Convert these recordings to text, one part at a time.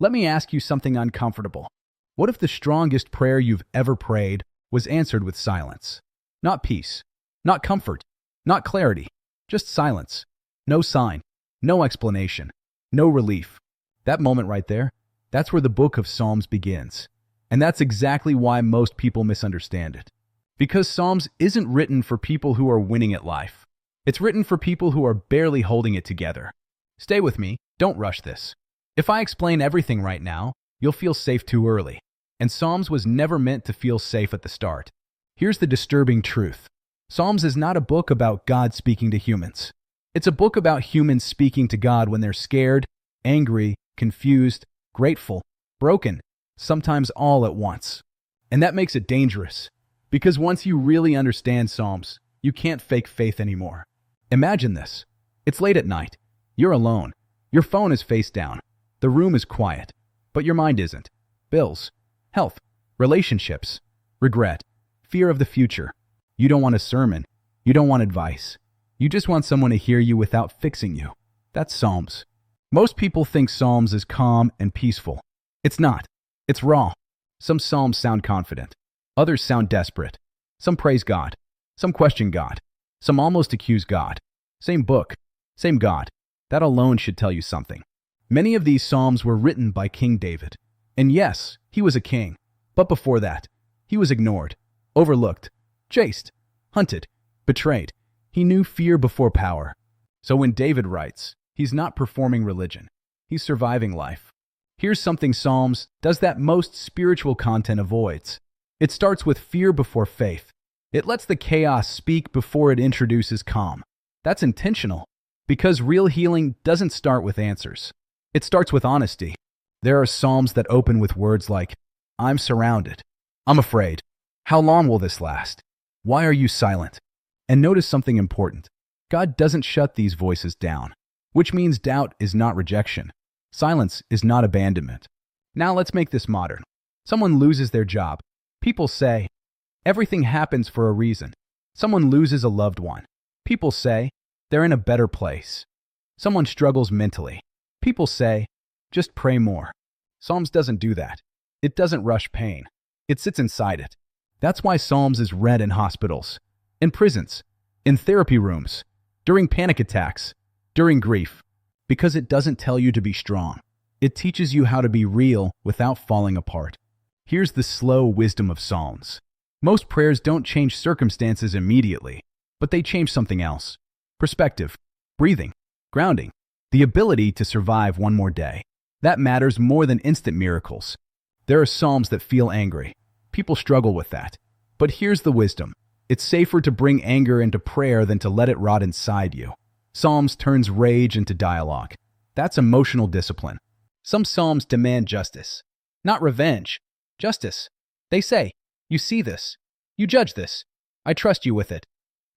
Let me ask you something uncomfortable. What if the strongest prayer you've ever prayed was answered with silence? Not peace, not comfort, not clarity, just silence. No sign, no explanation, no relief. That moment right there, that's where the book of Psalms begins. And that's exactly why most people misunderstand it. Because Psalms isn't written for people who are winning at life. It's written for people who are barely holding it together. Stay with me, don't rush this. If I explain everything right now, you'll feel safe too early. And Psalms was never meant to feel safe at the start. Here's the disturbing truth. Psalms is not a book about God speaking to humans. It's a book about humans speaking to God when they're scared, angry, confused, grateful, broken, sometimes all at once. And that makes it dangerous. Because once you really understand Psalms, you can't fake faith anymore. Imagine this. It's late at night. You're alone. Your phone is face down. The room is quiet. But your mind isn't. Bills, health, relationships, regret, fear of the future. You don't want a sermon. You don't want advice. You just want someone to hear you without fixing you. That's Psalms. Most people think Psalms is calm and peaceful. It's not. It's raw. Some Psalms sound confident. Others sound desperate. Some praise God. Some question God. Some almost accuse God. Same book. Same God. That alone should tell you something. Many of these Psalms were written by King David. And yes, he was a king. But before that, he was ignored, overlooked, chased, hunted, betrayed. He knew fear before power. So when David writes, he's not performing religion. He's surviving life. Here's something Psalms does that most spiritual content avoids. It starts with fear before faith. It lets the chaos speak before it introduces calm. That's intentional, because real healing doesn't start with answers. It starts with honesty. There are Psalms that open with words like, I'm surrounded. I'm afraid. How long will this last? Why are you silent? And notice something important. God doesn't shut these voices down, which means doubt is not rejection. Silence is not abandonment. Now let's make this modern. Someone loses their job. People say, everything happens for a reason. Someone loses a loved one. People say, they're in a better place. Someone struggles mentally. People say, just pray more. Psalms doesn't do that. It doesn't rush pain. It sits inside it. That's why Psalms is read in hospitals, in prisons, in therapy rooms, during panic attacks, during grief. Because it doesn't tell you to be strong. It teaches you how to be real without falling apart. Here's the slow wisdom of Psalms. Most prayers don't change circumstances immediately, but they change something else. Perspective, breathing, grounding, the ability to survive one more day. That matters more than instant miracles. There are Psalms that feel angry. People struggle with that. But here's the wisdom. It's safer to bring anger into prayer than to let it rot inside you. Psalms turns rage into dialogue. That's emotional discipline. Some Psalms demand justice. Not revenge. Justice. They say, you see this. You judge this. I trust you with it.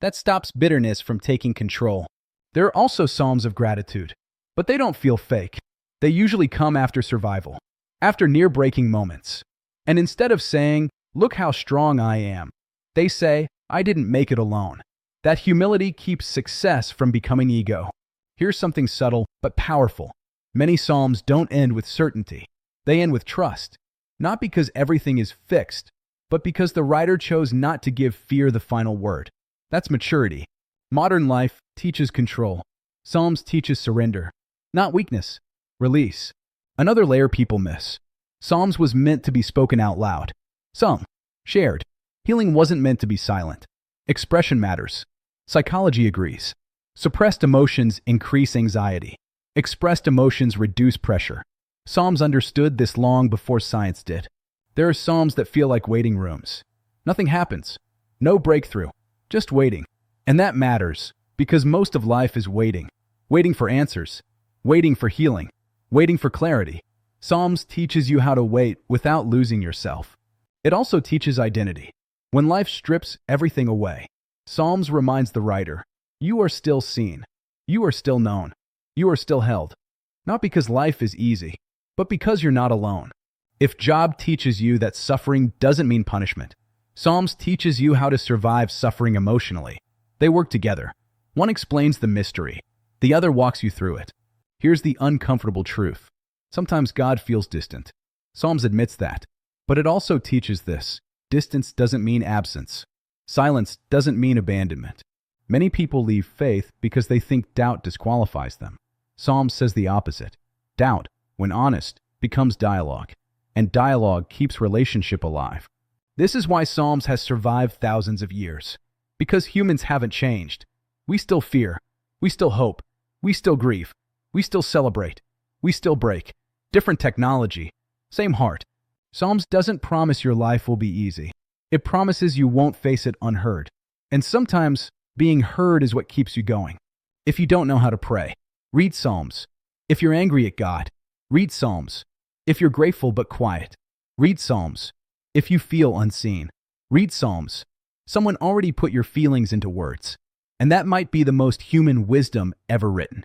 That stops bitterness from taking control. There are also Psalms of gratitude. But they don't feel fake. They usually come after survival. After near-breaking moments. And instead of saying, look how strong I am, they say, I didn't make it alone. That humility keeps success from becoming ego. Here's something subtle but powerful. Many Psalms don't end with certainty. They end with trust. Not because everything is fixed, but because the writer chose not to give fear the final word. That's maturity. Modern life teaches control. Psalms teaches surrender. Not weakness. Release. Another layer people miss. Psalms was meant to be spoken out loud. Sung. Shared. Healing wasn't meant to be silent. Expression matters. Psychology agrees. Suppressed emotions increase anxiety. Expressed emotions reduce pressure. Psalms understood this long before science did. There are Psalms that feel like waiting rooms. Nothing happens. No breakthrough. Just waiting. And that matters, because most of life is waiting. Waiting for answers. Waiting for healing. Waiting for clarity. Psalms teaches you how to wait without losing yourself. It also teaches identity. When life strips everything away, Psalms reminds the writer, you are still seen. You are still known. You are still held. Not because life is easy, but because you're not alone. If Job teaches you that suffering doesn't mean punishment, Psalms teaches you how to survive suffering emotionally. They work together. One explains the mystery. The other walks you through it. Here's the uncomfortable truth. Sometimes God feels distant. Psalms admits that. But it also teaches this: distance doesn't mean absence. Silence doesn't mean abandonment. Many people leave faith because they think doubt disqualifies them. Psalms says the opposite. Doubt, when honest, becomes dialogue, and dialogue keeps relationship alive. This is why Psalms has survived thousands of years. Because humans haven't changed. We still fear. We still hope. We still grieve. We still celebrate. We still break. Different technology. Same heart. Psalms doesn't promise your life will be easy. It promises you won't face it unheard. And sometimes, being heard is what keeps you going. If you don't know how to pray, read Psalms. If you're angry at God, read Psalms. If you're grateful but quiet, read Psalms. If you feel unseen, read Psalms. Someone already put your feelings into words. And that might be the most human wisdom ever written.